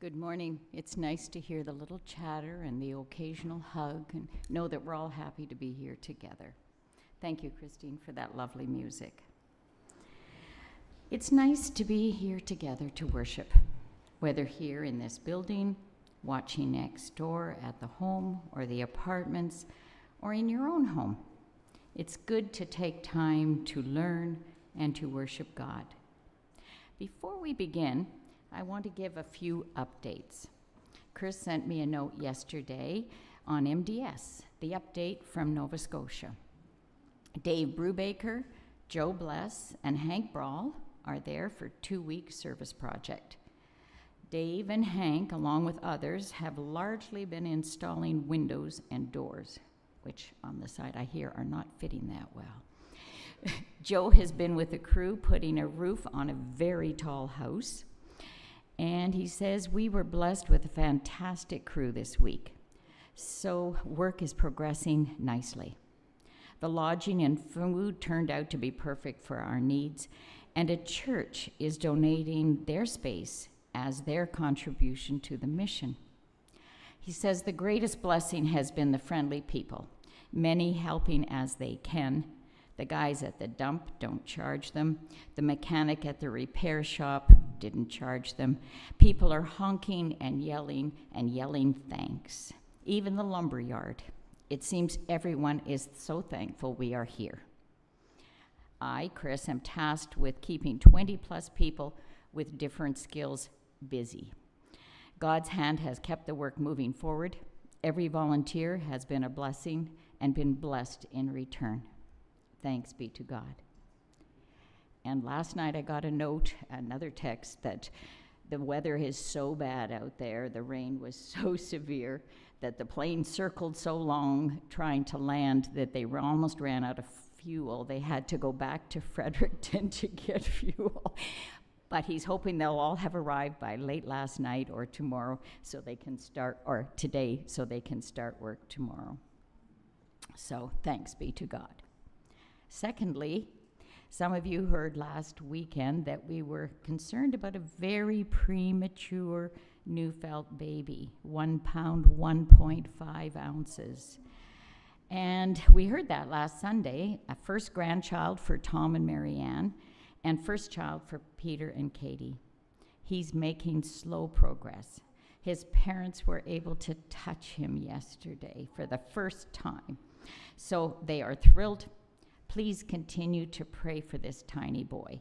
Good morning. It's nice to hear the little chatter and the occasional hug and know that we're all happy to be here together. Thank you, Christine, for that lovely music. It's nice to be here together to worship, whether here in this building, watching next door at the home or the apartments, or in your own home. It's good to take time to learn and to worship God. Before we begin, I want to give a few updates. Chris sent me a note yesterday on MDS, the update from Nova Scotia. Dave Brubaker, Joe Bless, and Hank Brawl are there for 2-week service project. Dave and Hank, along with others, have largely been installing windows and doors, which on the side I hear are not fitting that well. Joe has been with the crew putting a roof on a very tall house. And he says, we were blessed with a fantastic crew this week. So work is progressing nicely. The lodging and food turned out to be perfect for our needs, and a church is donating their space as their contribution to the mission. He says the greatest blessing has been the friendly people, many helping as they can. The guys at the dump don't charge them. The mechanic at the repair shop didn't charge them. People are honking and yelling thanks. Even the lumber yard. It seems everyone is so thankful we are here. I, Chris, am tasked with keeping 20+ people with different skills busy. God's hand has kept the work moving forward. Every volunteer has been a blessing and been blessed in return. Thanks be to God. And last night I got a note, another text, that the weather is so bad out there, the rain was so severe, that the plane circled so long trying to land that they almost ran out of fuel. They had to go back to Fredericton to get fuel. But he's hoping they'll all have arrived by late last night or tomorrow so they can start, or today, so they can start work tomorrow. So thanks be to God. Secondly, some of you heard last weekend that we were concerned about a very premature Neufeld baby, 1 pound, 1.5 ounces. And we heard that last Sunday, a first grandchild for Tom and Marianne, and first child for Peter and Katie. He's making slow progress. His parents were able to touch him yesterday for the first time. So they are thrilled. Please continue to pray for this tiny boy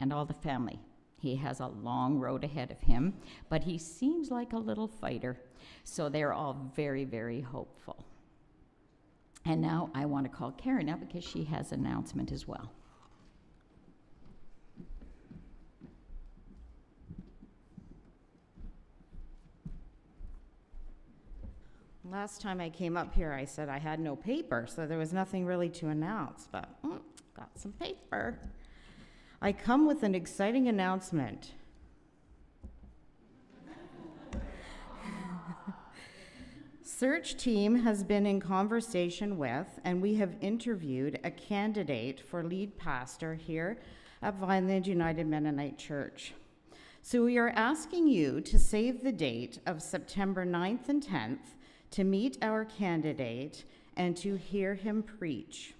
and all the family. He has a long road ahead of him, but he seems like a little fighter. So they're all very, very hopeful. And now I want to call Karen up because she has an announcement as well. Last time I came up here, I said I had no paper, so there was nothing really to announce, but got some paper. I come with an exciting announcement. Search team has been in conversation with, and we have interviewed a candidate for lead pastor here at Vineland United Mennonite Church. So we are asking you to save the date of September 9th and 10th to meet our candidate and to hear him preach.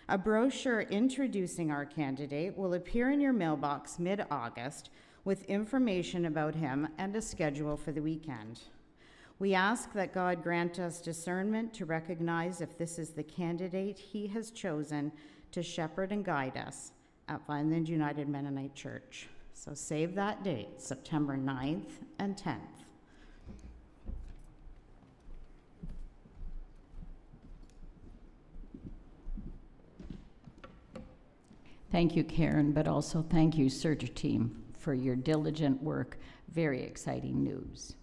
A brochure introducing our candidate will appear in your mailbox mid-August with information about him and a schedule for the weekend. We ask that God grant us discernment to recognize if this is the candidate he has chosen to shepherd and guide us at Vineland United Mennonite Church. So save that date, September 9th and 10th. Thank you, Karen, but also thank you, Search team, for your diligent work. Very exciting news.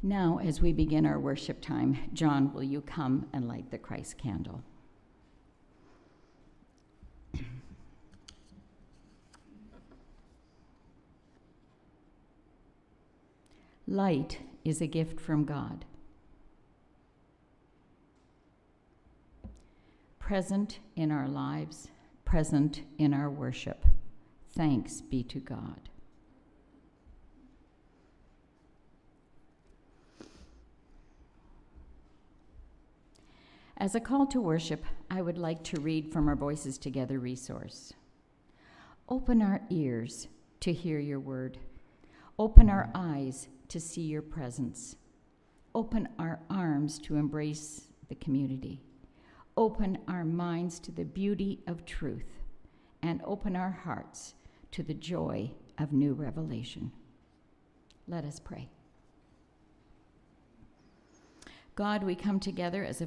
Now, as we begin our worship time, John, will you come and light the Christ candle? Light is a gift from God. Present in our lives, present in our worship. Thanks be to God. As a call to worship, I would like to read from our Voices Together resource. Open our ears to hear your word. Open our eyes to see your presence. Open our arms to embrace the community. Open our minds to the beauty of truth, and open our hearts to the joy of new revelation. Let us pray. God, we come together as a